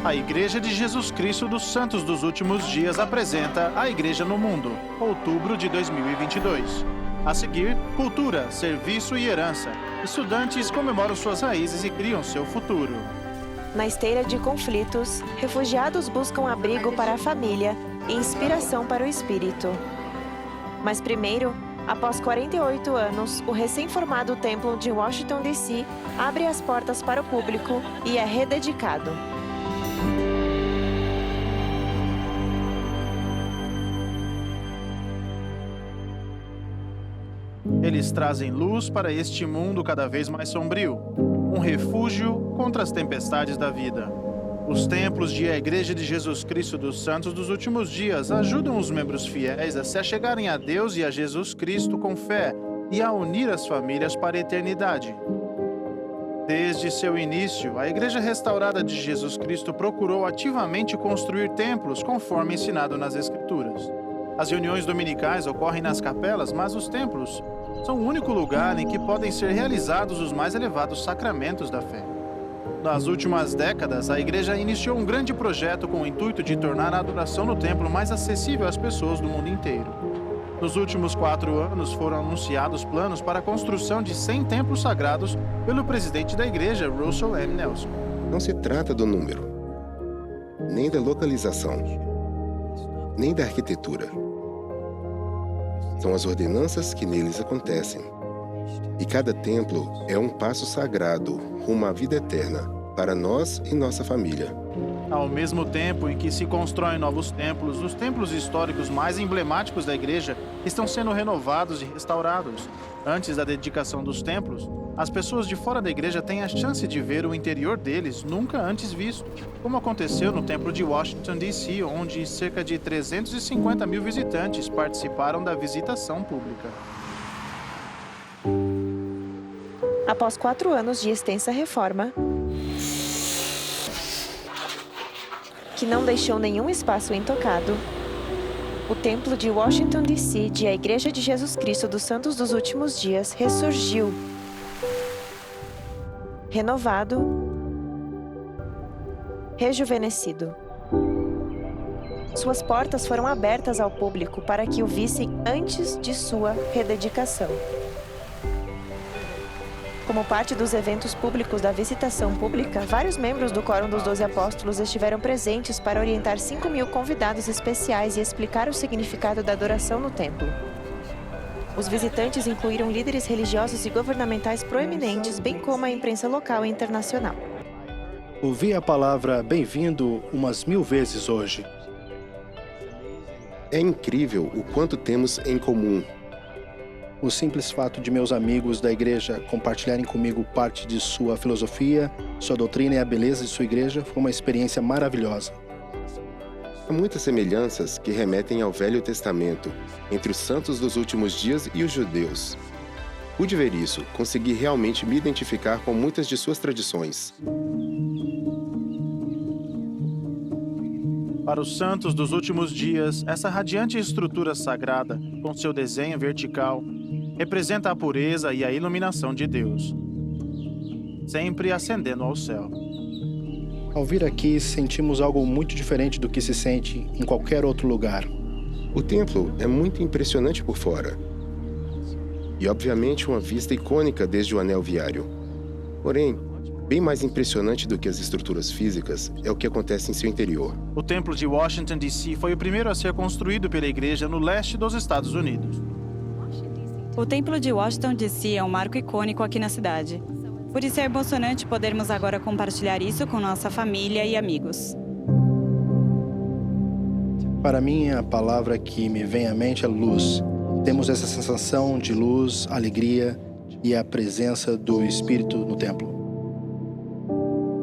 A Igreja de Jesus Cristo dos Santos dos Últimos Dias apresenta A Igreja no Mundo, outubro de 2022. A seguir, cultura, serviço e herança. Estudantes comemoram suas raízes e criam seu futuro. Na esteira de conflitos, refugiados buscam abrigo para a família e inspiração para o espírito. Mas primeiro, após 48 anos, o recém-formado templo de Washington, D.C. abre as portas para o público e é rededicado. Eles trazem luz para este mundo cada vez mais sombrio, um refúgio contra as tempestades da vida. Os templos de A Igreja de Jesus Cristo dos Santos dos Últimos Dias ajudam os membros fiéis a se achegarem a Deus e a Jesus Cristo com fé e a unir as famílias para a eternidade. Desde seu início, a Igreja Restaurada de Jesus Cristo procurou ativamente construir templos conforme ensinado nas Escrituras. As reuniões dominicais ocorrem nas capelas, mas os templos são o único lugar em que podem ser realizados os mais elevados sacramentos da fé. Nas últimas décadas, a Igreja iniciou um grande projeto com o intuito de tornar a adoração no templo mais acessível às pessoas do mundo inteiro. Nos últimos 4 anos, foram anunciados planos para a construção de 100 templos sagrados pelo presidente da Igreja, Russell M. Nelson. Não se trata do número, nem da localização, nem da arquitetura. São as ordenanças que neles acontecem. E cada templo é um passo sagrado rumo à vida eterna para nós e nossa família. Ao mesmo tempo em que se constroem novos templos, os templos históricos mais emblemáticos da Igreja estão sendo renovados e restaurados. Antes da dedicação dos templos, as pessoas de fora da Igreja têm a chance de ver o interior deles nunca antes visto, como aconteceu no Templo de Washington, D.C., onde cerca de 350 mil visitantes participaram da visitação pública. Após 4 anos de extensa reforma, que não deixou nenhum espaço intocado, o Templo de Washington, D.C., de A Igreja de Jesus Cristo dos Santos dos Últimos Dias, ressurgiu, renovado, rejuvenescido. Suas portas foram abertas ao público para que o vissem antes de sua rededicação. Como parte dos eventos públicos da visitação pública, vários membros do Quórum dos 12 Apóstolos estiveram presentes para orientar 5.000 convidados especiais e explicar o significado da adoração no templo. Os visitantes incluíram líderes religiosos e governamentais proeminentes, bem como a imprensa local e internacional. Ouvi a palavra bem-vindo umas 1000 vezes hoje. É incrível o quanto temos em comum. O simples fato de meus amigos da igreja compartilharem comigo parte de sua filosofia, sua doutrina e a beleza de sua igreja foi uma experiência maravilhosa. Há muitas semelhanças que remetem ao Velho Testamento, entre os santos dos últimos dias e os judeus. Pude ver isso, consegui realmente me identificar com muitas de suas tradições. Para os santos dos últimos dias, essa radiante estrutura sagrada, com seu desenho vertical, representa a pureza e a iluminação de Deus, sempre ascendendo ao céu. Ao vir aqui, sentimos algo muito diferente do que se sente em qualquer outro lugar. O templo é muito impressionante por fora. E, obviamente, uma vista icônica desde o anel viário. Porém, bem mais impressionante do que as estruturas físicas é o que acontece em seu interior. O Templo de Washington, D.C. foi o primeiro a ser construído pela Igreja no leste dos Estados Unidos. O Templo de Washington, D.C. é um marco icônico aqui na cidade. Por isso é emocionante podermos agora compartilhar isso com nossa família e amigos. Para mim, a palavra que me vem à mente é luz. Temos essa sensação de luz, alegria e a presença do Espírito no templo.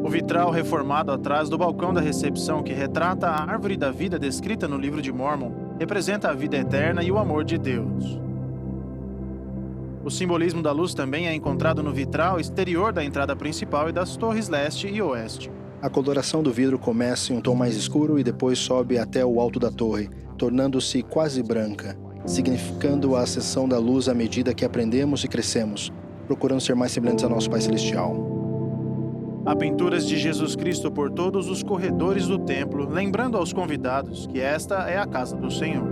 O vitral reformado atrás do balcão da recepção, que retrata a árvore da vida descrita no livro de Mórmon, representa a vida eterna e o amor de Deus. O simbolismo da luz também é encontrado no vitral exterior da entrada principal e das torres leste e oeste. A coloração do vidro começa em um tom mais escuro e depois sobe até o alto da torre, tornando-se quase branca, significando a ascensão da luz à medida que aprendemos e crescemos, procurando ser mais semelhantes ao nosso Pai Celestial. Há pinturas de Jesus Cristo por todos os corredores do templo, lembrando aos convidados que esta é a casa do Senhor.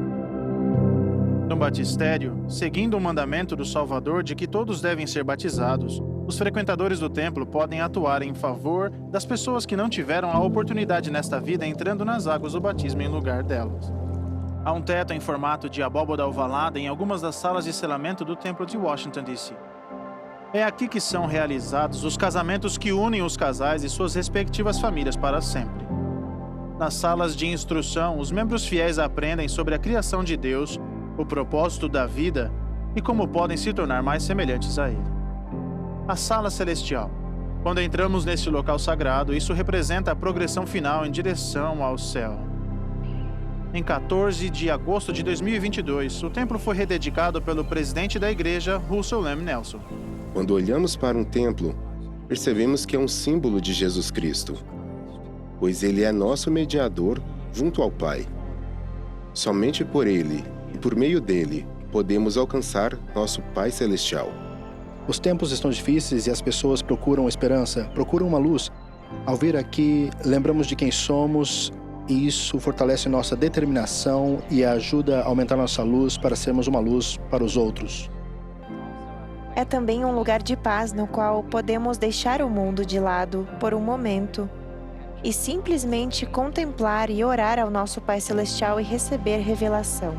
No batistério, seguindo o mandamento do Salvador de que todos devem ser batizados, os frequentadores do templo podem atuar em favor das pessoas que não tiveram a oportunidade nesta vida entrando nas águas do batismo em lugar delas. Há um teto em formato de abóbada ovalada em algumas das salas de selamento do templo de Washington, D.C. É aqui que são realizados os casamentos que unem os casais e suas respectivas famílias para sempre. Nas salas de instrução, os membros fiéis aprendem sobre a criação de Deus, o propósito da vida e como podem se tornar mais semelhantes a Ele. A sala celestial. Quando entramos neste local sagrado, isso representa a progressão final em direção ao céu. Em 14 de agosto de 2022, o templo foi rededicado pelo presidente da igreja, Russell M. Nelson. Quando olhamos para um templo, percebemos que é um símbolo de Jesus Cristo, pois ele é nosso mediador junto ao Pai. Somente por ele e por meio dele podemos alcançar nosso Pai Celestial. Os tempos estão difíceis e as pessoas procuram esperança, procuram uma luz. Ao vir aqui, lembramos de quem somos e isso fortalece nossa determinação e ajuda a aumentar nossa luz para sermos uma luz para os outros. É também um lugar de paz no qual podemos deixar o mundo de lado por um momento e simplesmente contemplar e orar ao nosso Pai Celestial e receber revelação.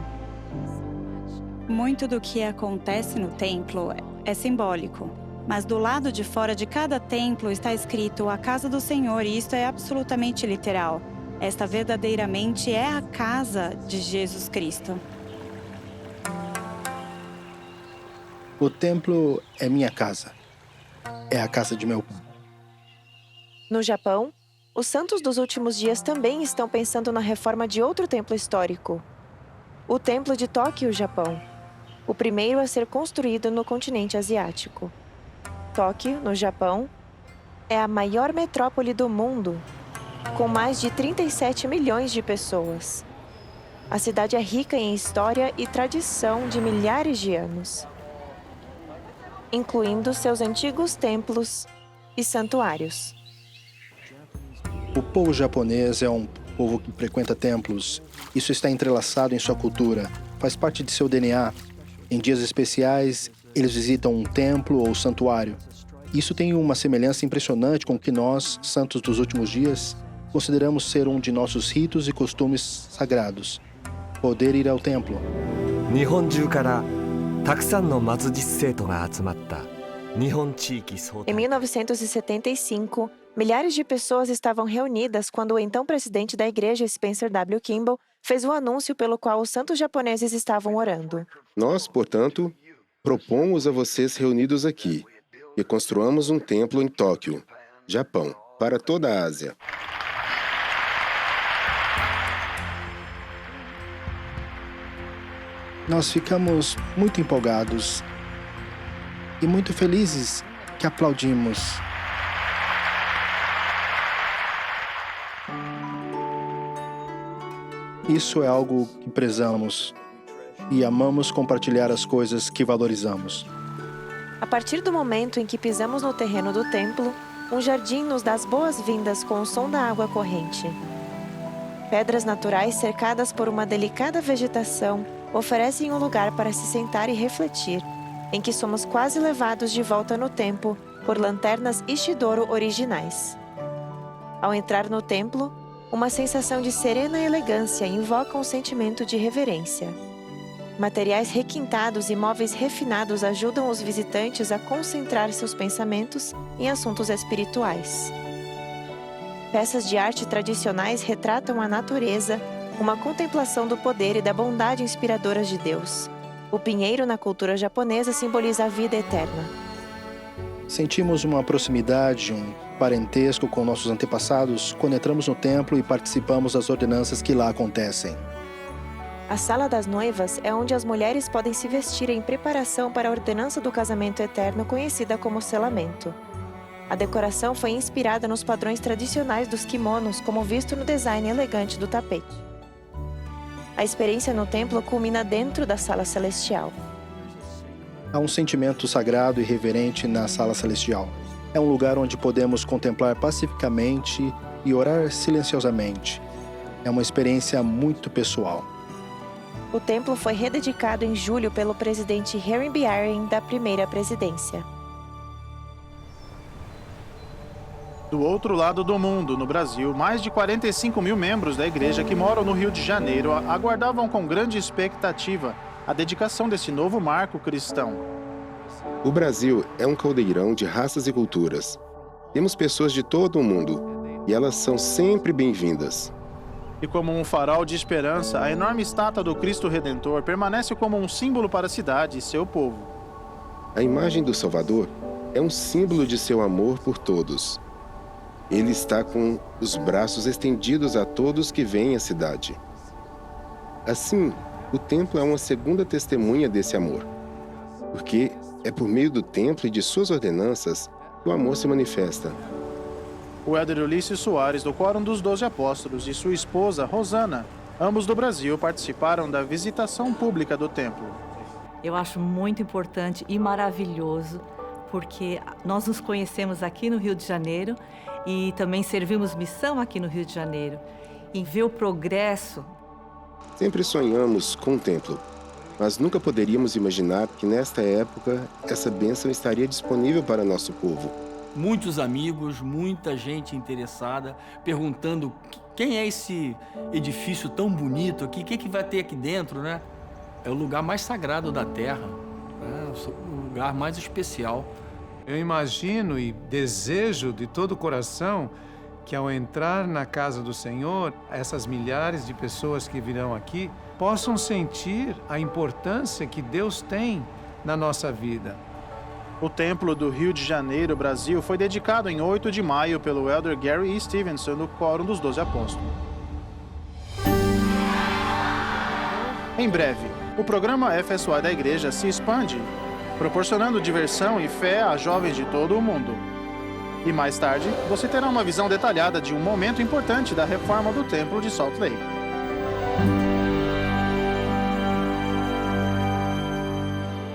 Muito do que acontece no templo é simbólico, mas do lado de fora de cada templo está escrito a casa do Senhor e isto é absolutamente literal. Esta verdadeiramente é a casa de Jesus Cristo. O templo é minha casa. É a casa de meu pai. No Japão, os santos dos últimos dias também estão pensando na reforma de outro templo histórico. O Templo de Tóquio, Japão. O primeiro a ser construído no continente asiático. Tóquio, no Japão, é a maior metrópole do mundo, com mais de 37 milhões de pessoas. A cidade é rica em história e tradição de milhares de anos, incluindo seus antigos templos e santuários. O povo japonês é um povo que frequenta templos. Isso está entrelaçado em sua cultura, faz parte de seu DNA. Em dias especiais, eles visitam um templo ou santuário. Isso tem uma semelhança impressionante com o que nós, santos dos últimos dias, consideramos ser um de nossos ritos e costumes sagrados. Poder ir ao templo. 日本中からたくさんの末日生徒が集まった日本地域総 Em 1975, milhares de pessoas estavam reunidas quando o então presidente da igreja, Spencer W. Kimball, fez o anúncio pelo qual os santos japoneses estavam orando. Nós, portanto, propomos a vocês reunidos aqui que construamos um templo em Tóquio, Japão, para toda a Ásia. Nós ficamos muito empolgados e muito felizes que aplaudimos. Isso é algo que prezamos e amamos compartilhar as coisas que valorizamos. A partir do momento em que pisamos no terreno do templo, um jardim nos dá as boas-vindas com o som da água corrente. Pedras naturais cercadas por uma delicada vegetação oferecem um lugar para se sentar e refletir, em que somos quase levados de volta no tempo por lanternas Ishidoro originais. Ao entrar no templo, uma sensação de serena elegância invoca um sentimento de reverência. Materiais requintados e móveis refinados ajudam os visitantes a concentrar seus pensamentos em assuntos espirituais. Peças de arte tradicionais retratam a natureza, uma contemplação do poder e da bondade inspiradoras de Deus. O pinheiro na cultura japonesa simboliza a vida eterna. Sentimos uma proximidade, um parentesco com nossos antepassados quando entramos no templo e participamos das ordenanças que lá acontecem. A Sala das Noivas é onde as mulheres podem se vestir em preparação para a ordenança do casamento eterno, conhecida como selamento. A decoração foi inspirada nos padrões tradicionais dos kimonos, como visto no design elegante do tapete. A experiência no templo culmina dentro da Sala Celestial. Há um sentimento sagrado e reverente na Sala Celestial. É um lugar onde podemos contemplar pacificamente e orar silenciosamente. É uma experiência muito pessoal. O templo foi rededicado em julho pelo presidente Henry B. Eyring da primeira presidência. Do outro lado do mundo, no Brasil, mais de 45 mil membros da igreja que moram no Rio de Janeiro aguardavam com grande expectativa a dedicação desse novo marco cristão. O Brasil é um caldeirão de raças e culturas. Temos pessoas de todo o mundo e elas são sempre bem-vindas. E como um farol de esperança, a enorme estátua do Cristo Redentor permanece como um símbolo para a cidade e seu povo. A imagem do Salvador é um símbolo de seu amor por todos. Ele está com os braços estendidos a todos que vêm à cidade. Assim, o templo é uma segunda testemunha desse amor, porque é por meio do templo e de suas ordenanças que o amor se manifesta. O Elder Ulisses Soares, do Quórum dos 12 Apóstolos, e sua esposa, Rosana, ambos do Brasil, participaram da visitação pública do templo. Eu acho muito importante e maravilhoso, porque nós nos conhecemos aqui no Rio de Janeiro e também servimos missão aqui no Rio de Janeiro. Em ver o progresso. Sempre sonhamos com o templo, mas nunca poderíamos imaginar que nesta época essa bênção estaria disponível para nosso povo. Muitos amigos, muita gente interessada, perguntando quem é esse edifício tão bonito aqui, o que vai ter aqui dentro, né? É o lugar mais sagrado da Terra, o lugar mais especial. Eu imagino e desejo de todo o coração que ao entrar na casa do Senhor, essas milhares de pessoas que virão aqui possam sentir a importância que Deus tem na nossa vida. O Templo do Rio de Janeiro, Brasil, foi dedicado em 8 de maio pelo Elder Gary E. Stevenson, do Quórum dos 12 Apóstolos. Em breve, o programa FSY da Igreja se expande, proporcionando diversão e fé a jovens de todo o mundo. E mais tarde, você terá uma visão detalhada de um momento importante da reforma do Templo de Salt Lake.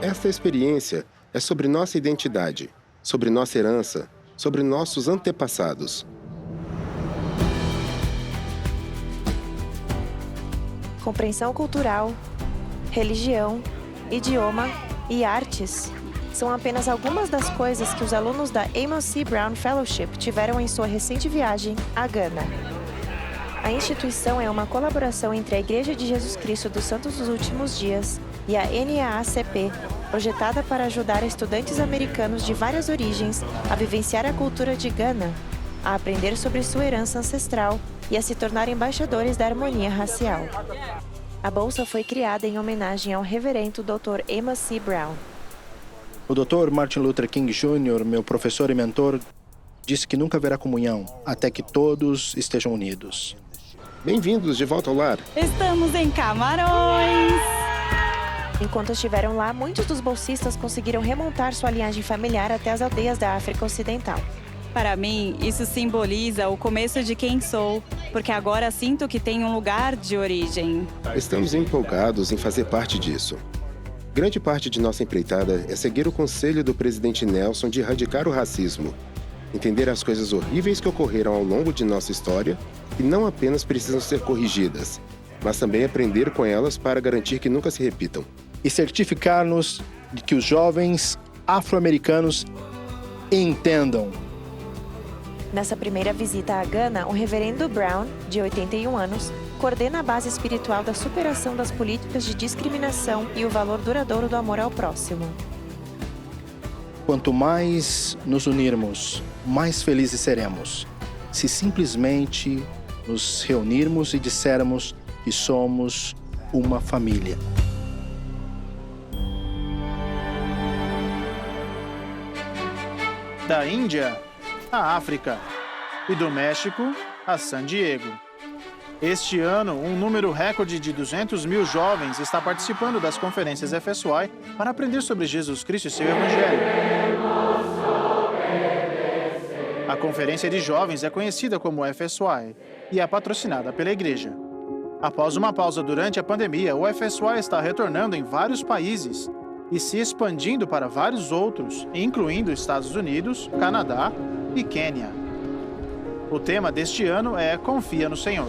Esta experiência é sobre nossa identidade, sobre nossa herança, sobre nossos antepassados. Compreensão cultural, religião, idioma e artes são apenas algumas das coisas que os alunos da Amos C. Brown Fellowship tiveram em sua recente viagem a Gana. A instituição é uma colaboração entre a Igreja de Jesus Cristo dos Santos dos Últimos Dias e a NAACP, projetada para ajudar estudantes americanos de várias origens a vivenciar a cultura de Gana, a aprender sobre sua herança ancestral e a se tornar embaixadores da harmonia racial. A bolsa foi criada em homenagem ao reverendo Dr. Amos C. Brown. O Dr. Martin Luther King Jr., meu professor e mentor, disse que nunca haverá comunhão até que todos estejam unidos. Bem-vindos de volta ao lar. Estamos em Camarões! Enquanto estiveram lá, muitos dos bolsistas conseguiram remontar sua linhagem familiar até as aldeias da África Ocidental. Para mim, isso simboliza o começo de quem sou, porque agora sinto que tenho um lugar de origem. Estamos empolgados em fazer parte disso. Grande parte de nossa empreitada é seguir o conselho do presidente Nelson de erradicar o racismo, entender as coisas horríveis que ocorreram ao longo de nossa história e não apenas precisam ser corrigidas, mas também aprender com elas para garantir que nunca se repitam. E certificar-nos de que os jovens afro-americanos entendam. Nessa primeira visita a Gana, o reverendo Brown, de 81 anos, coordena a base espiritual da superação das políticas de discriminação e o valor duradouro do amor ao próximo. Quanto mais nos unirmos, mais felizes seremos. Se simplesmente nos reunirmos e dissermos que somos uma família. Da Índia à África e do México a San Diego. Este ano, um número recorde de 200 mil jovens está participando das conferências FSY para aprender sobre Jesus Cristo e seu Evangelho. A conferência de jovens é conhecida como FSY e é patrocinada pela igreja. Após uma pausa durante a pandemia, o FSY está retornando em vários países e se expandindo para vários outros, incluindo Estados Unidos, Canadá e Quênia. O tema deste ano é Confia no Senhor.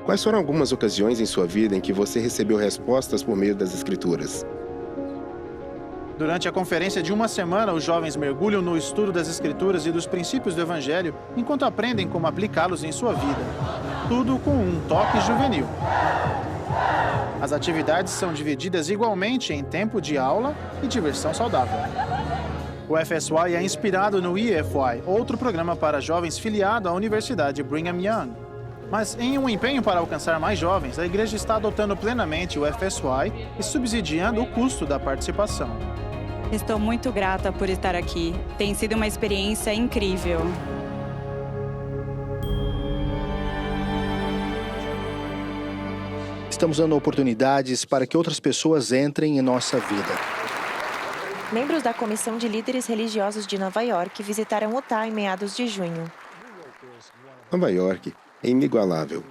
Quais foram algumas ocasiões em sua vida em que você recebeu respostas por meio das Escrituras? Durante a conferência de uma semana, os jovens mergulham no estudo das Escrituras e dos princípios do Evangelho, enquanto aprendem como aplicá-los em sua vida. Tudo com um toque juvenil. As atividades são divididas igualmente em tempo de aula e diversão saudável. O FSY é inspirado no EFY, outro programa para jovens filiado à Universidade Brigham Young. Mas em um empenho para alcançar mais jovens, a igreja está adotando plenamente o FSY e subsidiando o custo da participação. Estou muito grata por estar aqui. Tem sido uma experiência incrível. Estamos dando oportunidades para que outras pessoas entrem em nossa vida. Membros da Comissão de Líderes Religiosos de Nova York visitaram Utah em meados de junho. Nova York é inigualável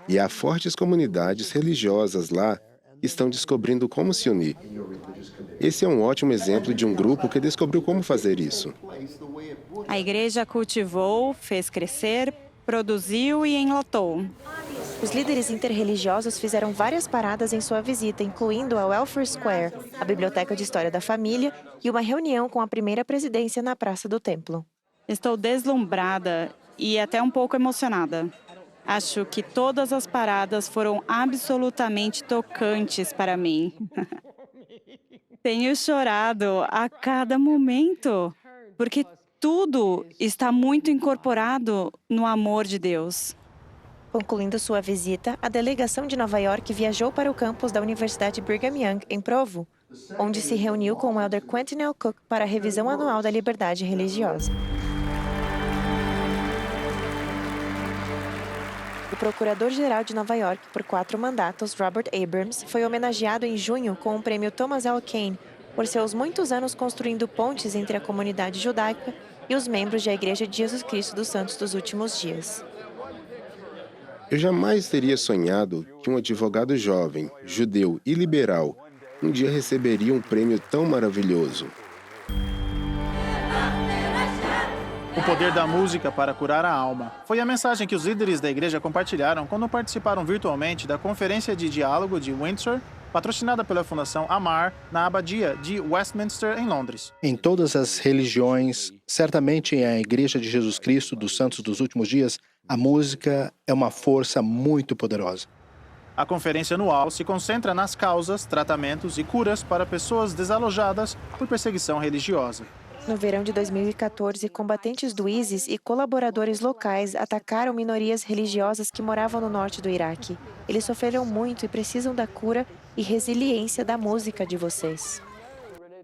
e há fortes comunidades religiosas lá que estão descobrindo como se unir. Esse é um ótimo exemplo de um grupo que descobriu como fazer isso. A igreja cultivou, fez crescer, produziu e enlatou. Os líderes interreligiosos fizeram várias paradas em sua visita, incluindo a Welfare Square, a Biblioteca de História da Família e uma reunião com a primeira presidência na Praça do Templo. Estou deslumbrada e até um pouco emocionada. Acho que todas as paradas foram absolutamente tocantes para mim. Tenho chorado a cada momento, porque tudo está muito incorporado no amor de Deus. Concluindo sua visita, a delegação de Nova York viajou para o campus da Universidade Brigham Young, em Provo, onde se reuniu com o elder Quentin L. Cook para a revisão anual da liberdade religiosa. O procurador-geral de Nova York por 4 mandatos, Robert Abrams, foi homenageado em junho com o prêmio Thomas L. Kane por seus muitos anos construindo pontes entre a comunidade judaica e os membros da Igreja de Jesus Cristo dos Santos dos Últimos Dias. Eu jamais teria sonhado que um advogado jovem, judeu e liberal um dia receberia um prêmio tão maravilhoso. O poder da música para curar a alma foi a mensagem que os líderes da igreja compartilharam quando participaram virtualmente da Conferência de Diálogo de Windsor, patrocinada pela Fundação Amar, na Abadia de Westminster, em Londres. Em todas as religiões, certamente em a Igreja de Jesus Cristo dos Santos dos Últimos Dias, a música é uma força muito poderosa. A conferência anual se concentra nas causas, tratamentos e curas para pessoas desalojadas por perseguição religiosa. No verão de 2014, combatentes do ISIS e colaboradores locais atacaram minorias religiosas que moravam no norte do Iraque. Eles sofreram muito e precisam da cura e resiliência da música de vocês.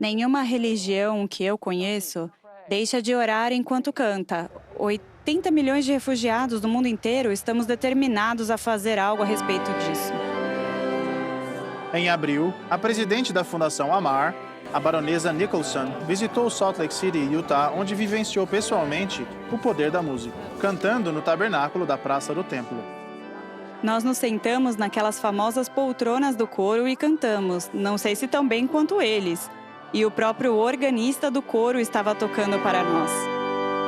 Nenhuma religião que eu conheço deixa de orar enquanto canta. 80 milhões de refugiados do mundo inteiro, estamos determinados a fazer algo a respeito disso. Em abril, a presidente da Fundação Amar, a baronesa Nicholson, visitou Salt Lake City, Utah, onde vivenciou pessoalmente o poder da música, cantando no tabernáculo da Praça do Templo. Nós nos sentamos naquelas famosas poltronas do coro e cantamos, não sei se tão bem quanto eles. E o próprio organista do coro estava tocando para nós.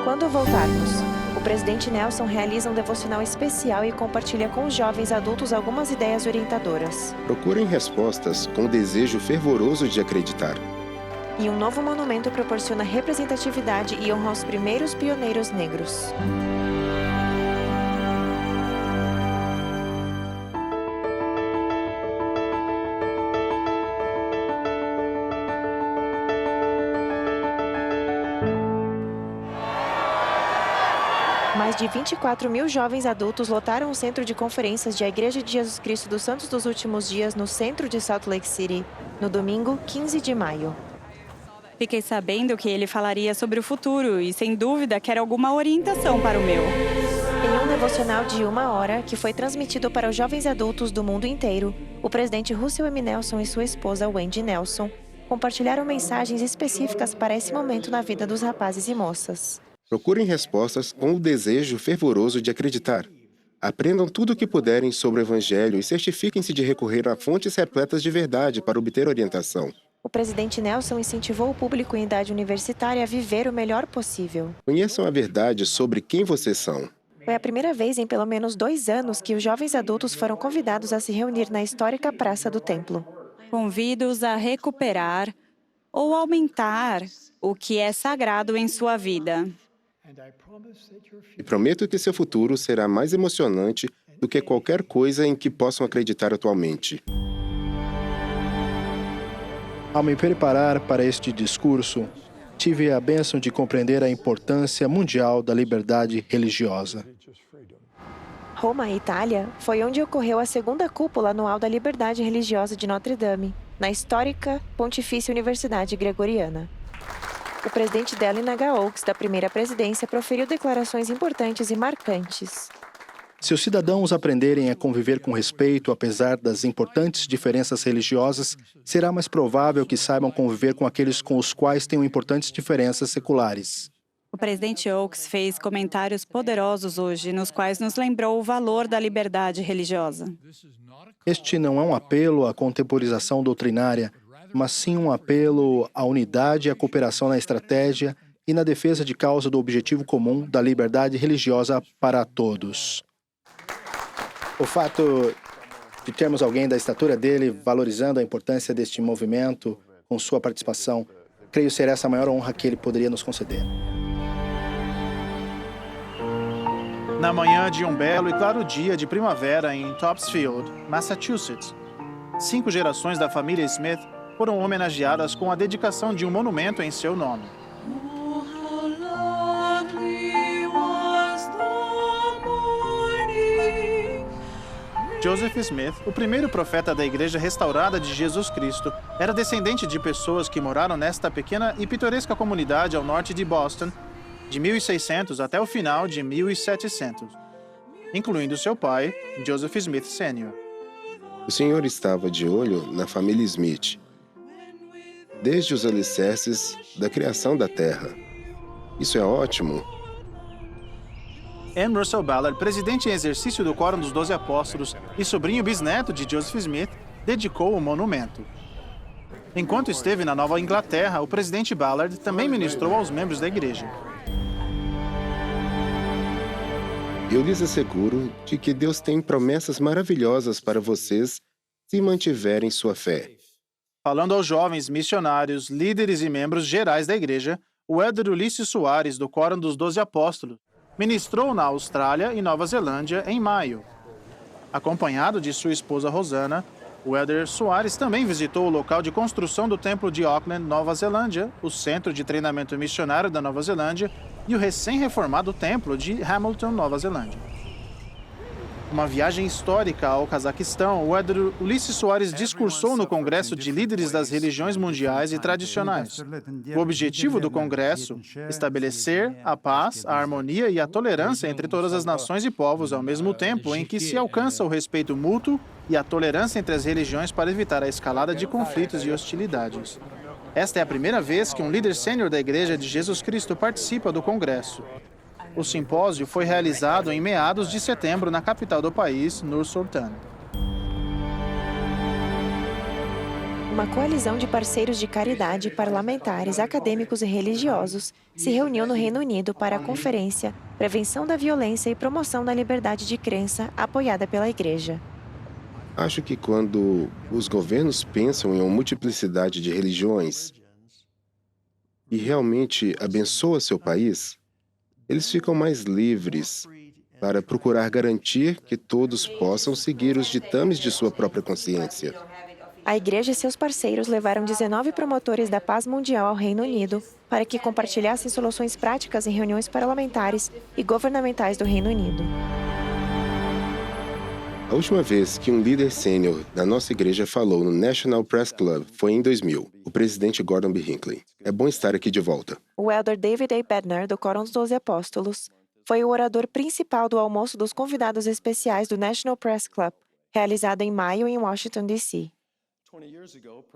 Quando voltarmos, o presidente Nelson realiza um devocional especial e compartilha com os jovens adultos algumas ideias orientadoras. Procurem respostas com o desejo fervoroso de acreditar. E um novo monumento proporciona representatividade e honra aos primeiros pioneiros negros. Mais de 24 mil jovens adultos lotaram o centro de conferências da Igreja de Jesus Cristo dos Santos dos Últimos Dias no centro de Salt Lake City, no domingo 15 de maio. Fiquei sabendo que ele falaria sobre o futuro e, sem dúvida, quer alguma orientação para o meu. Em um devocional de 1 hora, que foi transmitido para os jovens adultos do mundo inteiro, o presidente Russell M. Nelson e sua esposa Wendy Nelson compartilharam mensagens específicas para esse momento na vida dos rapazes e moças. Procurem respostas com o desejo fervoroso de acreditar. Aprendam tudo o que puderem sobre o Evangelho e certifiquem-se de recorrer a fontes repletas de verdade para obter orientação. O presidente Nelson incentivou o público em idade universitária a viver o melhor possível. Conheçam a verdade sobre quem vocês são. Foi a primeira vez em pelo menos 2 anos que os jovens adultos foram convidados a se reunir na histórica Praça do Templo. Convido-os a recuperar ou aumentar o que é sagrado em sua vida. E prometo que seu futuro será mais emocionante do que qualquer coisa em que possam acreditar atualmente. Ao me preparar para este discurso, tive a bênção de compreender a importância mundial da liberdade religiosa. Roma, Itália, foi onde ocorreu a segunda cúpula anual da liberdade religiosa de Notre Dame, na histórica Pontifícia Universidade Gregoriana. O presidente Dallin H. Oaks, da primeira presidência, proferiu declarações importantes e marcantes. Se os cidadãos aprenderem a conviver com respeito, apesar das importantes diferenças religiosas, será mais provável que saibam conviver com aqueles com os quais tenham importantes diferenças seculares. O presidente Oaks fez comentários poderosos hoje, nos quais nos lembrou o valor da liberdade religiosa. Este não é um apelo à contemporização doutrinária, mas sim um apelo à unidade e à cooperação na estratégia e na defesa de causa do objetivo comum da liberdade religiosa para todos. O fato de termos alguém da estatura dele valorizando a importância deste movimento com sua participação, creio ser essa a maior honra que ele poderia nos conceder. Na manhã de um belo e claro dia de primavera em Topsfield, Massachusetts, 5 gerações da família Smith foram homenageadas com a dedicação de um monumento em seu nome. Joseph Smith, o primeiro profeta da Igreja Restaurada de Jesus Cristo, era descendente de pessoas que moraram nesta pequena e pitoresca comunidade ao norte de Boston, de 1600 até o final de 1700, incluindo seu pai, Joseph Smith Sr. O Senhor estava de olho na família Smith, desde os alicerces da criação da terra. Isso é ótimo. Anne Russell Ballard, presidente em exercício do Quórum dos 12 Apóstolos e sobrinho bisneto de Joseph Smith, dedicou o monumento. Enquanto esteve na Nova Inglaterra, o presidente Ballard também ministrou aos membros da igreja. Eu lhes asseguro de que Deus tem promessas maravilhosas para vocês se mantiverem sua fé. Falando aos jovens missionários, líderes e membros gerais da igreja, o elder Ulisses Soares, do Quórum dos 12 Apóstolos, ministrou na Austrália e Nova Zelândia em maio. Acompanhado de sua esposa Rosana, o elder Soares também visitou o local de construção do Templo de Auckland, Nova Zelândia, o Centro de Treinamento Missionário da Nova Zelândia e o recém-reformado Templo de Hamilton, Nova Zelândia. Uma viagem histórica ao Cazaquistão, o elder Ulisses Soares discursou no Congresso de Líderes das Religiões Mundiais e Tradicionais. O objetivo do Congresso, estabelecer a paz, a harmonia e a tolerância entre todas as nações e povos ao mesmo tempo em que se alcança o respeito mútuo e a tolerância entre as religiões para evitar a escalada de conflitos e hostilidades. Esta é a primeira vez que um líder sênior da Igreja de Jesus Cristo participa do Congresso. O simpósio foi realizado em meados de setembro na capital do país, Nur-Sultan. Uma coalizão de parceiros de caridade, parlamentares, acadêmicos e religiosos se reuniu no Reino Unido para a conferência Prevenção da Violência e Promoção da Liberdade de Crença, apoiada pela Igreja. Acho que quando os governos pensam em uma multiplicidade de religiões e realmente abençoam seu país, eles ficam mais livres para procurar garantir que todos possam seguir os ditames de sua própria consciência. A Igreja e seus parceiros levaram 19 promotores da paz mundial ao Reino Unido para que compartilhassem soluções práticas em reuniões parlamentares e governamentais do Reino Unido. A última vez que um líder sênior da nossa igreja falou no National Press Club foi em 2000, o presidente Gordon B. Hinckley. É bom estar aqui de volta. O elder David A. Bednar, do Quórum dos 12 Apóstolos, foi o orador principal do almoço dos convidados especiais do National Press Club, realizado em maio em Washington, D.C.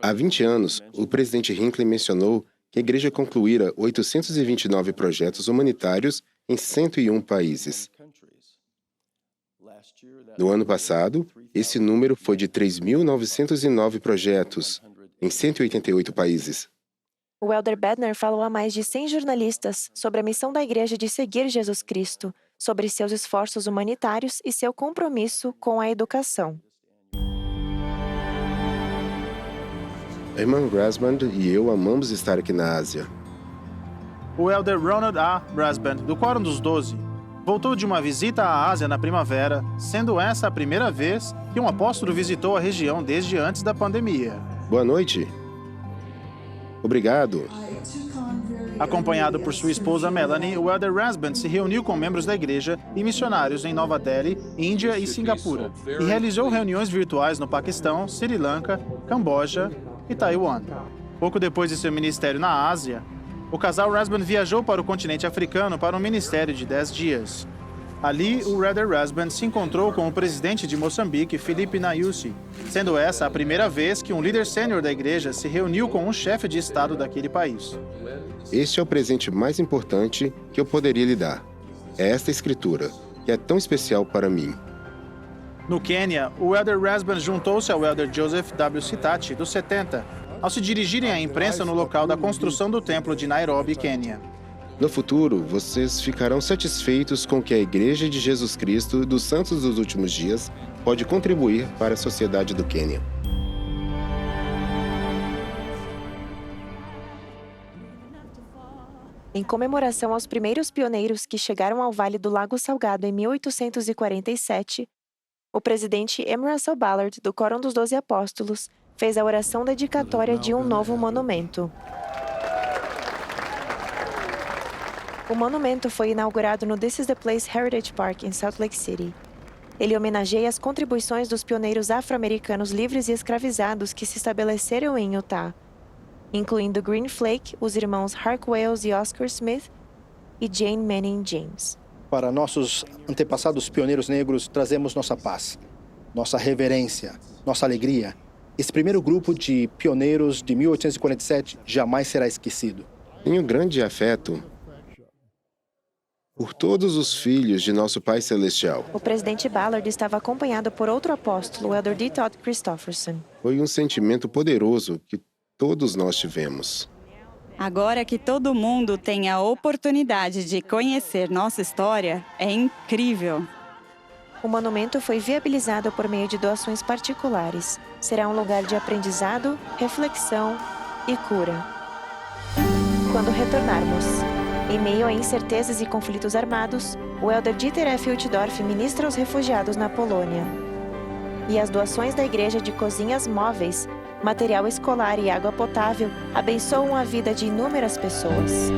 Há 20 anos, o presidente Hinckley mencionou que a igreja concluíra 829 projetos humanitários em 101 países. No ano passado, esse número foi de 3.909 projetos, em 188 países. O Elder Bednar falou a mais de 100 jornalistas sobre a missão da igreja de seguir Jesus Cristo, sobre seus esforços humanitários e seu compromisso com a educação. A irmã Brasband e eu amamos estar aqui na Ásia. O Elder Ronald A. Brasband, do Quórum dos 12, voltou de uma visita à Ásia na primavera, sendo essa a primeira vez que um apóstolo visitou a região desde antes da pandemia. Boa noite. Obrigado. Acompanhado por sua esposa Melanie, o Elder Brasband se reuniu com membros da igreja e missionários em Nova Delhi, Índia e Singapura, e realizou reuniões virtuais no Paquistão, Sri Lanka, Camboja e Taiwan. Pouco depois de seu ministério na Ásia, o casal Brasband viajou para o continente africano para um ministério de 10 dias. Ali, o Elder Brasband se encontrou com o presidente de Moçambique, Filipe Nyusi, sendo essa a primeira vez que um líder sênior da igreja se reuniu com um chefe de estado daquele país. Este é o presente mais importante que eu poderia lhe dar. É esta escritura, que é tão especial para mim. No Quênia, o Elder Brasband juntou-se ao Elder Joseph W. Sitati, dos 70, ao se dirigirem à imprensa no local da construção do templo de Nairobi, Quênia. No futuro, vocês ficarão satisfeitos com que a Igreja de Jesus Cristo dos Santos dos Últimos Dias pode contribuir para a sociedade do Quênia. Em comemoração aos primeiros pioneiros que chegaram ao Vale do Lago Salgado em 1847, o presidente M. Russell Ballard, do Quórum dos 12 Apóstolos, fez a oração dedicatória de um novo monumento. O monumento foi inaugurado no This is the Place Heritage Park, em Salt Lake City. Ele homenageia as contribuições dos pioneiros afro-americanos livres e escravizados que se estabeleceram em Utah, incluindo Green Flake, os irmãos Hark Wales e Oscar Smith, e Jane Manning James. Para nossos antepassados pioneiros negros, trazemos nossa paz, nossa reverência, nossa alegria. Esse primeiro grupo de pioneiros de 1847 jamais será esquecido. Tenho grande afeto por todos os filhos de nosso Pai Celestial. O presidente Ballard estava acompanhado por outro apóstolo, o Elder D. Todd Christofferson. Foi um sentimento poderoso que todos nós tivemos. Agora que todo mundo tem a oportunidade de conhecer nossa história, é incrível. O monumento foi viabilizado por meio de doações particulares. Será um lugar de aprendizado, reflexão e cura. Quando retornarmos, em meio a incertezas e conflitos armados, o Elder Dieter F. Uchtdorf ministra aos refugiados na Polônia. E as doações da igreja de cozinhas móveis, material escolar e água potável abençoam a vida de inúmeras pessoas.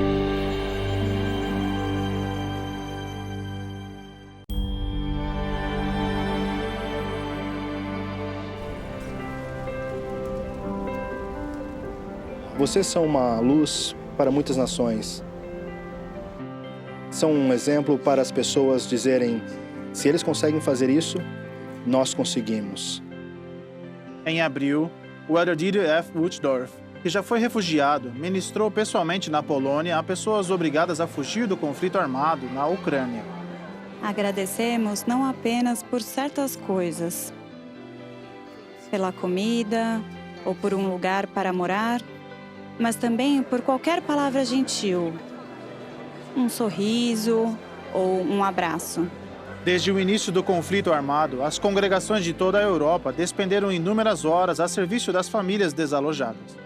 Vocês são uma luz para muitas nações. São um exemplo para as pessoas dizerem: se eles conseguem fazer isso, nós conseguimos. Em abril, o Elder Dieter F. Uchtdorf, que já foi refugiado, ministrou pessoalmente na Polônia a pessoas obrigadas a fugir do conflito armado na Ucrânia. Agradecemos não apenas por certas coisas, pela comida ou por um lugar para morar, mas também por qualquer palavra gentil, um sorriso ou um abraço. Desde o início do conflito armado, as congregações de toda a Europa despenderam inúmeras horas a serviço das famílias desalojadas.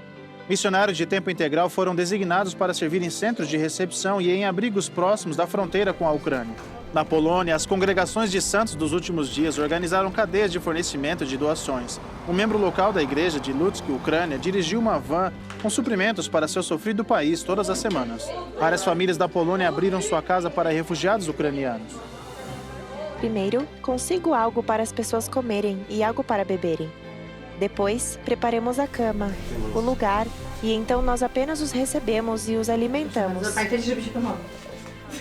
Missionários de tempo integral foram designados para servir em centros de recepção e em abrigos próximos da fronteira com a Ucrânia. Na Polônia, as congregações de santos dos últimos dias organizaram cadeias de fornecimento de doações. Um membro local da igreja de Lutsk, Ucrânia, dirigiu uma van com suprimentos para seu sofrido país todas as semanas. Várias famílias da Polônia abriram sua casa para refugiados ucranianos. Primeiro, consigo algo para as pessoas comerem e algo para beberem. Depois, preparemos a cama, o lugar, e então nós apenas os recebemos e os alimentamos.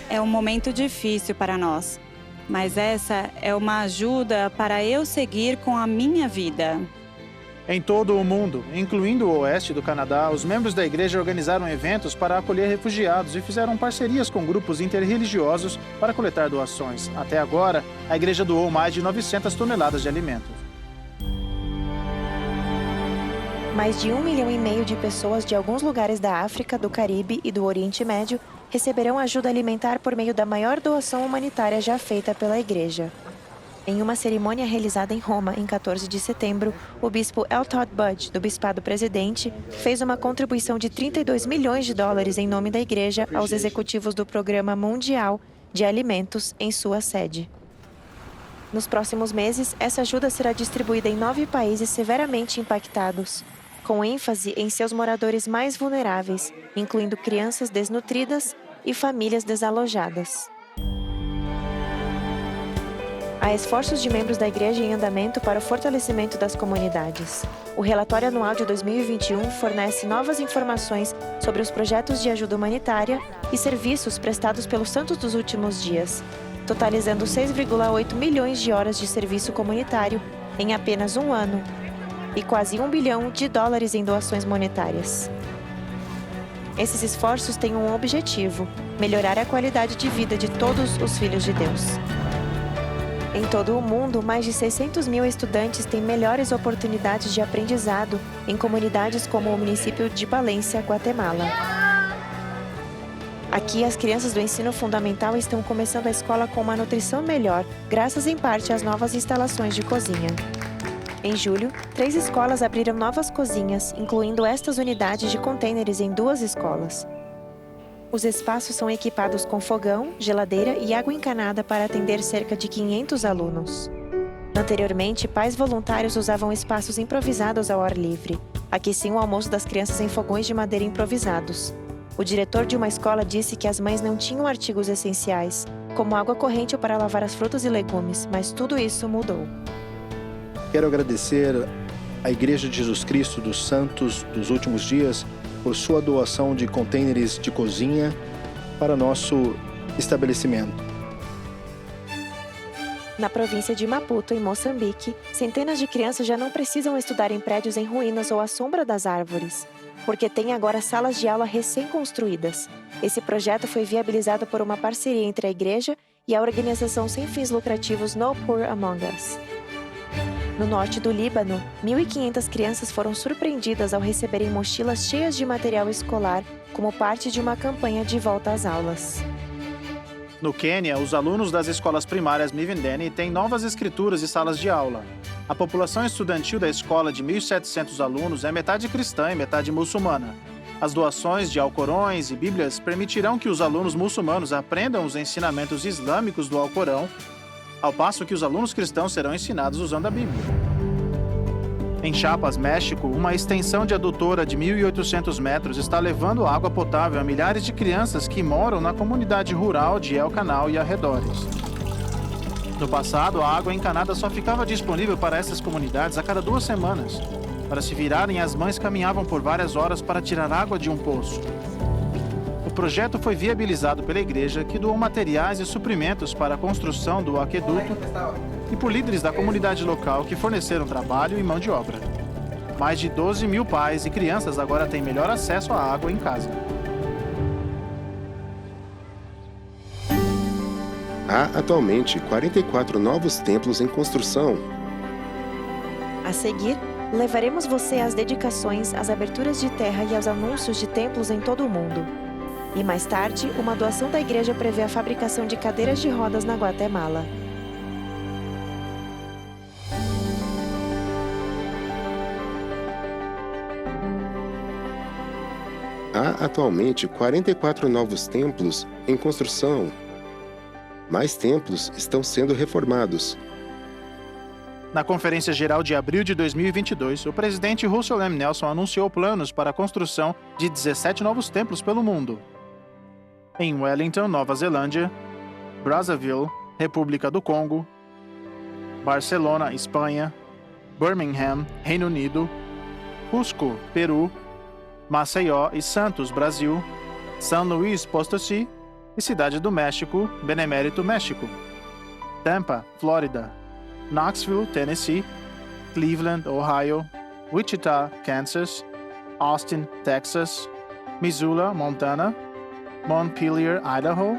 É um momento difícil para nós, mas essa é uma ajuda para eu seguir com a minha vida. Em todo o mundo, incluindo o oeste do Canadá, os membros da igreja organizaram eventos para acolher refugiados e fizeram parcerias com grupos interreligiosos para coletar doações. Até agora, a igreja doou mais de 900 toneladas de alimentos. Mais de 1,5 milhão de pessoas de alguns lugares da África, do Caribe e do Oriente Médio receberão ajuda alimentar por meio da maior doação humanitária já feita pela igreja. Em uma cerimônia realizada em Roma, em 14 de setembro, o bispo L. Todd Budge, do Bispado Presidente, fez uma contribuição de $32 milhões em nome da igreja aos executivos do Programa Mundial de Alimentos em sua sede. Nos próximos meses, essa ajuda será distribuída em 9 países severamente impactados, com ênfase em seus moradores mais vulneráveis, incluindo crianças desnutridas e famílias desalojadas. Há esforços de membros da igreja em andamento para o fortalecimento das comunidades. O relatório anual de 2021 fornece novas informações sobre os projetos de ajuda humanitária e serviços prestados pelos Santos dos Últimos Dias, totalizando 6,8 milhões de horas de serviço comunitário em apenas um ano e quase $1 bilhão em doações monetárias. Esses esforços têm um objetivo: melhorar a qualidade de vida de todos os filhos de Deus. Em todo o mundo, mais de 600 mil estudantes têm melhores oportunidades de aprendizado em comunidades como o município de Palência, Guatemala. Aqui, as crianças do ensino fundamental estão começando a escola com uma nutrição melhor, graças em parte às novas instalações de cozinha. Em julho, 3 escolas abriram novas cozinhas, incluindo estas unidades de contêineres em 2 escolas. Os espaços são equipados com fogão, geladeira e água encanada para atender cerca de 500 alunos. Anteriormente, pais voluntários usavam espaços improvisados ao ar livre. Aqueciam o almoço das crianças em fogões de madeira improvisados. O diretor de uma escola disse que as mães não tinham artigos essenciais, como água corrente para lavar as frutas e legumes, mas tudo isso mudou. Quero agradecer à Igreja de Jesus Cristo dos Santos dos Últimos Dias por sua doação de contêineres de cozinha para nosso estabelecimento. Na província de Maputo, em Moçambique, centenas de crianças já não precisam estudar em prédios em ruínas ou à sombra das árvores, porque tem agora salas de aula recém-construídas. Esse projeto foi viabilizado por uma parceria entre a igreja e a organização sem fins lucrativos No Poor Among Us. No norte do Líbano, 1.500 crianças foram surpreendidas ao receberem mochilas cheias de material escolar como parte de uma campanha de volta às aulas. No Quênia, os alunos das escolas primárias Mivendeni têm novas escrituras e salas de aula. A população estudantil da escola de 1.700 alunos é metade cristã e metade muçulmana. As doações de Alcorões e Bíblias permitirão que os alunos muçulmanos aprendam os ensinamentos islâmicos do Alcorão, ao passo que os alunos cristãos serão ensinados usando a Bíblia. Em Chiapas, México, uma extensão de adutora de 1.800 metros está levando água potável a milhares de crianças que moram na comunidade rural de El Canal e arredores. No passado, a água encanada só ficava disponível para essas comunidades a cada 2 semanas. Para se virarem, as mães caminhavam por várias horas para tirar água de um poço. O projeto foi viabilizado pela igreja, que doou materiais e suprimentos para a construção do aqueduto, e por líderes da comunidade local que forneceram trabalho e mão de obra. Mais de 12 mil pais e crianças agora têm melhor acesso à água em casa. Há atualmente 44 novos templos em construção. A seguir, levaremos você às dedicações, às aberturas de terra e aos anúncios de templos em todo o mundo. E mais tarde, uma doação da igreja prevê a fabricação de cadeiras de rodas na Guatemala. Há atualmente 44 novos templos em construção. Mais templos estão sendo reformados. Na Conferência Geral de abril de 2022, o presidente Russell M. Nelson anunciou planos para a construção de 17 novos templos pelo mundo. Em Wellington, Nova Zelândia, Brazzaville, República do Congo, Barcelona, Espanha, Birmingham, Reino Unido, Cusco, Peru, Maceió e Santos, Brasil, São Luís Potosí e Cidade do México, Benemérito, México, Tampa, Flórida, Knoxville, Tennessee, Cleveland, Ohio, Wichita, Kansas, Austin, Texas, Missoula, Montana, Montpelier, Idaho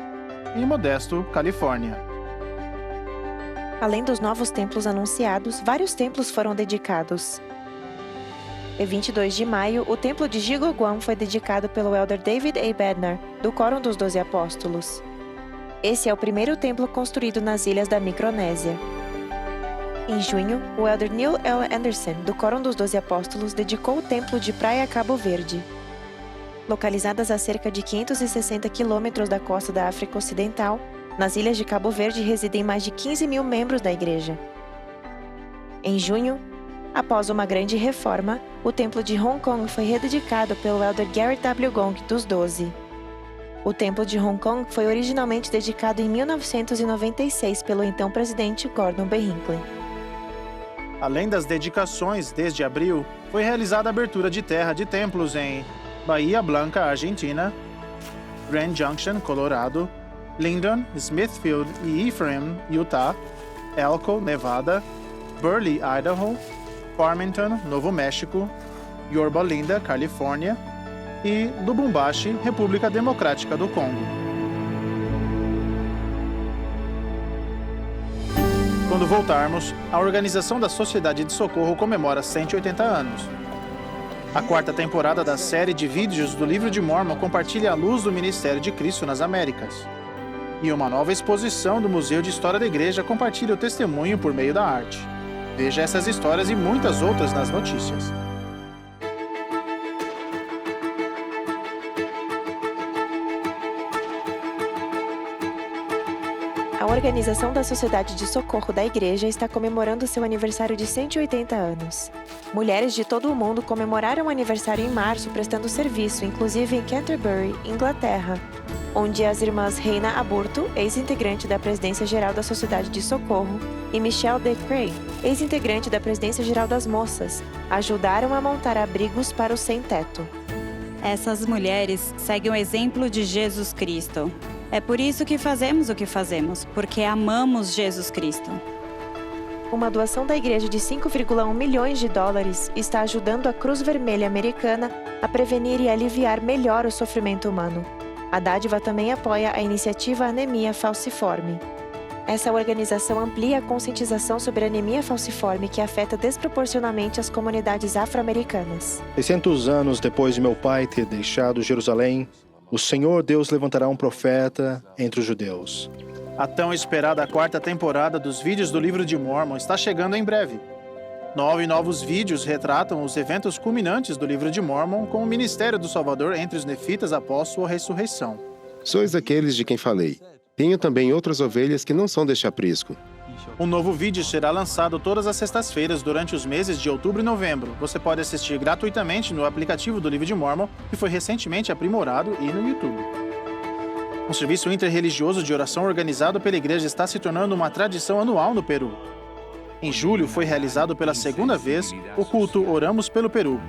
e Modesto, Califórnia. Além dos novos templos anunciados, vários templos foram dedicados. Em 22 de maio, o templo de Jigoguan foi dedicado pelo elder David A. Bednar, do Quórum dos 12 Apóstolos. Esse é o primeiro templo construído nas ilhas da Micronésia. Em junho, o elder Neil L. Anderson, do Quórum dos 12 Apóstolos, dedicou o templo de Praia Cabo Verde. Localizadas a cerca de 560 quilômetros da costa da África Ocidental, nas ilhas de Cabo Verde residem mais de 15 mil membros da igreja. Em junho, após uma grande reforma, o templo de Hong Kong foi rededicado pelo elder Garrett W. Gong, dos 12. O templo de Hong Kong foi originalmente dedicado em 1996 pelo então presidente Gordon B. Hinckley. Além das dedicações, desde abril, foi realizada a abertura de terra de templos em Bahia Blanca, Argentina, Grand Junction, Colorado, Lyndon, Smithfield e Ephraim, Utah, Elko, Nevada, Burley, Idaho, Farmington, Novo México, Yorba Linda, Califórnia e Lubumbashi, República Democrática do Congo. Quando voltarmos, a Organização da Sociedade de Socorro comemora 180 anos. A quarta temporada da série de vídeos do Livro de Mórmon compartilha a luz do ministério de Cristo nas Américas. E uma nova exposição do Museu de História da Igreja compartilha o testemunho por meio da arte. Veja essas histórias e muitas outras nas notícias. A Organização da Sociedade de Socorro da Igreja está comemorando seu aniversário de 180 anos. Mulheres de todo o mundo comemoraram o aniversário em março prestando serviço, inclusive em Canterbury, Inglaterra, onde as irmãs Reina Aburto, ex-integrante da Presidência Geral da Sociedade de Socorro, e Michelle D. Cray, ex-integrante da Presidência Geral das Moças, ajudaram a montar abrigos para os sem-teto. Essas mulheres seguem o exemplo de Jesus Cristo. É por isso que fazemos o que fazemos, porque amamos Jesus Cristo. Uma doação da igreja de 5,1 milhões de dólares está ajudando a Cruz Vermelha Americana a prevenir e aliviar melhor o sofrimento humano. A dádiva também apoia a iniciativa Anemia Falciforme. Essa organização amplia a conscientização sobre a anemia falciforme que afeta desproporcionalmente as comunidades afro-americanas. 600 anos depois de meu pai ter deixado Jerusalém, o Senhor Deus levantará um profeta entre os judeus. A tão esperada quarta temporada dos vídeos do Livro de Mórmon está chegando em breve. 9 novos vídeos retratam os eventos culminantes do Livro de Mórmon com o ministério do Salvador entre os nefitas após sua ressurreição. Sois aqueles de quem falei. Tenho também outras ovelhas que não são deste aprisco. Um novo vídeo será lançado todas as sextas-feiras durante os meses de outubro e novembro. Você pode assistir gratuitamente no aplicativo do Livro de Mórmon, que foi recentemente aprimorado, e no YouTube. Um serviço interreligioso de oração organizado pela igreja está se tornando uma tradição anual no Peru. Em julho, foi realizado pela segunda vez o culto Oramos pelo Peru.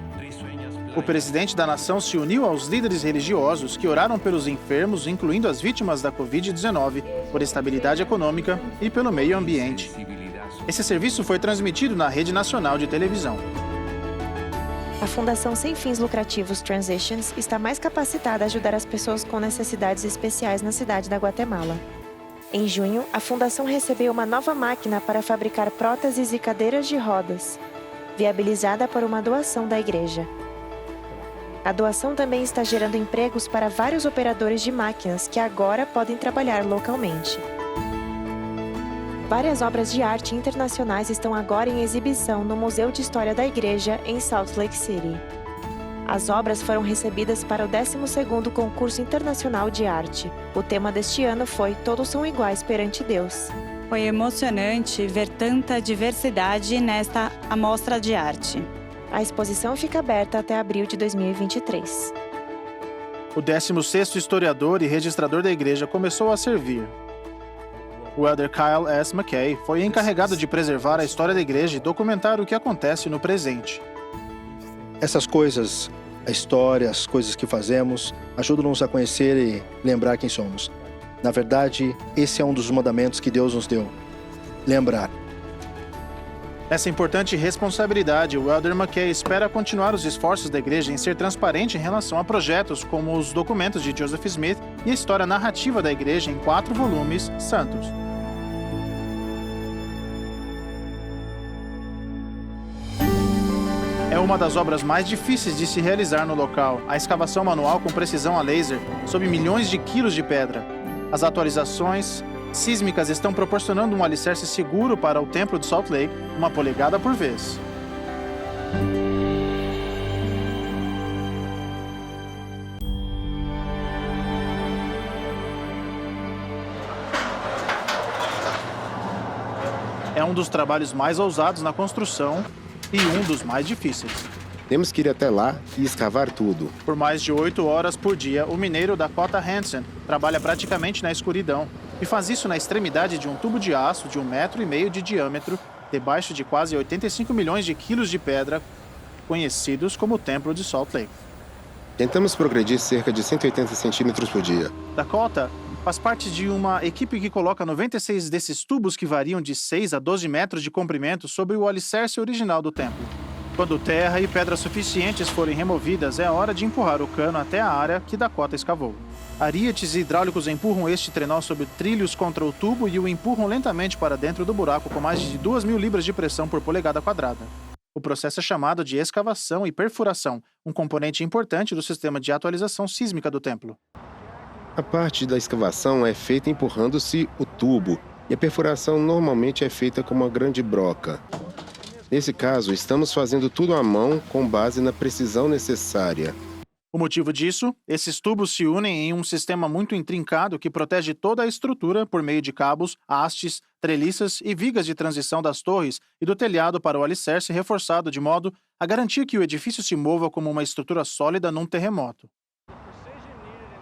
O presidente da nação se uniu aos líderes religiosos que oraram pelos enfermos, incluindo as vítimas da Covid-19, por estabilidade econômica e pelo meio ambiente. Esse serviço foi transmitido na rede nacional de televisão. A Fundação Sem Fins Lucrativos Transitions está mais capacitada a ajudar as pessoas com necessidades especiais na cidade da Guatemala. Em junho, a Fundação recebeu uma nova máquina para fabricar próteses e cadeiras de rodas, viabilizada por uma doação da igreja. A doação também está gerando empregos para vários operadores de máquinas que agora podem trabalhar localmente. Várias obras de arte internacionais estão agora em exibição no Museu de História da Igreja, em Salt Lake City. As obras foram recebidas para o 12º Concurso Internacional de Arte. O tema deste ano foi Todos são iguais perante Deus. Foi emocionante ver tanta diversidade nesta amostra de arte. A exposição fica aberta até abril de 2023. O 16º historiador e registrador da igreja começou a servir. O elder Kyle S. McKay foi encarregado de preservar a história da igreja e documentar o que acontece no presente. Essas coisas, a história, as coisas que fazemos, ajudam-nos a conhecer e lembrar quem somos. Na verdade, esse é um dos mandamentos que Deus nos deu. Lembrar. Nessa importante responsabilidade, o Elder McKay espera continuar os esforços da igreja em ser transparente em relação a projetos como os documentos de Joseph Smith e a história narrativa da igreja em 4 volumes santos. É uma das obras mais difíceis de se realizar no local, a escavação manual com precisão a laser sob milhões de quilos de pedra. As atualizações sísmicas estão proporcionando um alicerce seguro para o templo de Salt Lake, 1 polegada por vez. É um dos trabalhos mais ousados na construção e um dos mais difíceis. Temos que ir até lá e escavar tudo. Por mais de 8 horas por dia, o mineiro Dakota Hansen trabalha praticamente na escuridão e faz isso na extremidade de um tubo de aço de 1,5 metros de diâmetro, debaixo de quase 85 milhões de quilos de pedra, conhecidos como o Templo de Salt Lake. Tentamos progredir cerca de 180 centímetros por dia. Dakota faz parte de uma equipe que coloca 96 desses tubos que variam de 6 a 12 metros de comprimento sobre o alicerce original do templo. Quando terra e pedras suficientes forem removidas, é hora de empurrar o cano até a área que Dakota escavou. Arietes hidráulicos empurram este trenó sobre trilhos contra o tubo e o empurram lentamente para dentro do buraco com mais de 2.000 libras de pressão por polegada quadrada. O processo é chamado de escavação e perfuração, um componente importante do sistema de atualização sísmica do templo. A parte da escavação é feita empurrando-se o tubo, e a perfuração normalmente é feita com uma grande broca. Nesse caso, estamos fazendo tudo à mão com base na precisão necessária. O motivo disso? Esses tubos se unem em um sistema muito intrincado que protege toda a estrutura por meio de cabos, hastes, treliças e vigas de transição das torres e do telhado para o alicerce reforçado de modo a garantir que o edifício se mova como uma estrutura sólida num terremoto.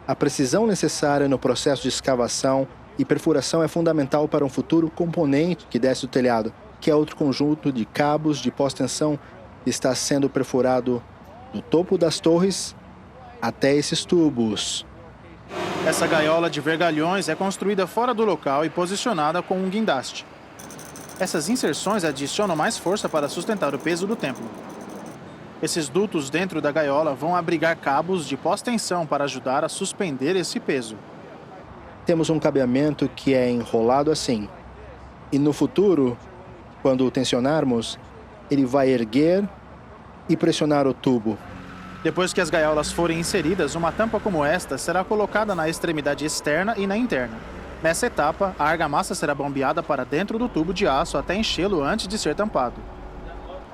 A precisão necessária no processo de escavação e perfuração é fundamental para um futuro componente que desce do telhado, que é outro conjunto de cabos de pós-tensão que está sendo perfurado do topo das torres até esses tubos. Essa gaiola de vergalhões é construída fora do local e posicionada com um guindaste. Essas inserções adicionam mais força para sustentar o peso do templo. Esses dutos dentro da gaiola vão abrigar cabos de pós-tensão para ajudar a suspender esse peso. Temos um cabeamento que é enrolado assim. E no futuro, quando o tensionarmos, ele vai erguer e pressionar o tubo. Depois que as gaiolas forem inseridas, uma tampa como esta será colocada na extremidade externa e na interna. Nessa etapa, a argamassa será bombeada para dentro do tubo de aço até enchê-lo antes de ser tampado.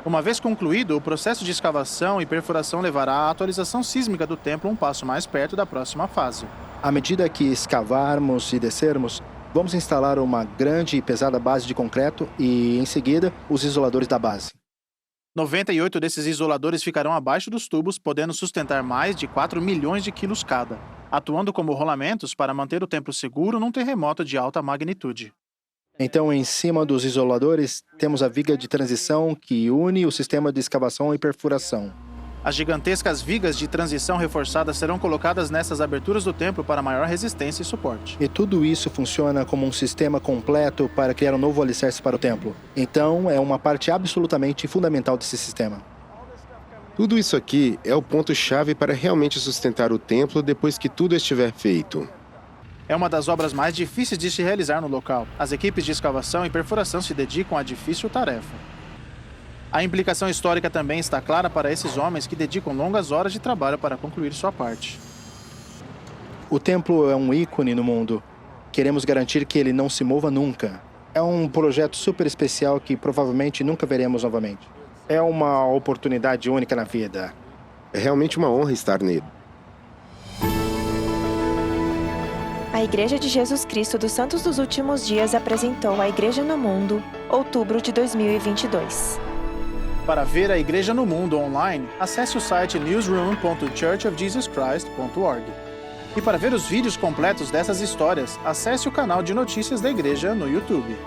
Uma vez concluído, o processo de escavação e perfuração levará à atualização sísmica do templo um passo mais perto da próxima fase. À medida que escavarmos e descermos, vamos instalar uma grande e pesada base de concreto e, em seguida, os isoladores da base. 98 desses isoladores ficarão abaixo dos tubos, podendo sustentar mais de 4 milhões de quilos cada, atuando como rolamentos para manter o templo seguro num terremoto de alta magnitude. Então, em cima dos isoladores, temos a viga de transição que une o sistema de escavação e perfuração. As gigantescas vigas de transição reforçadas serão colocadas nessas aberturas do templo para maior resistência e suporte. E tudo isso funciona como um sistema completo para criar um novo alicerce para o templo. Então, é uma parte absolutamente fundamental desse sistema. Tudo isso aqui é o ponto-chave para realmente sustentar o templo depois que tudo estiver feito. É uma das obras mais difíceis de se realizar no local. As equipes de escavação e perfuração se dedicam à difícil tarefa. A implicação histórica também está clara para esses homens que dedicam longas horas de trabalho para concluir sua parte. O templo é um ícone no mundo. Queremos garantir que ele não se mova nunca. É um projeto super especial que provavelmente nunca veremos novamente. É uma oportunidade única na vida. É realmente uma honra estar nele. A Igreja de Jesus Cristo dos Santos dos Últimos Dias apresentou a Igreja no Mundo, outubro de 2022. Para ver a Igreja no Mundo online, acesse o site newsroom.churchofjesuschrist.org. E para ver os vídeos completos dessas histórias, acesse o canal de notícias da Igreja no YouTube.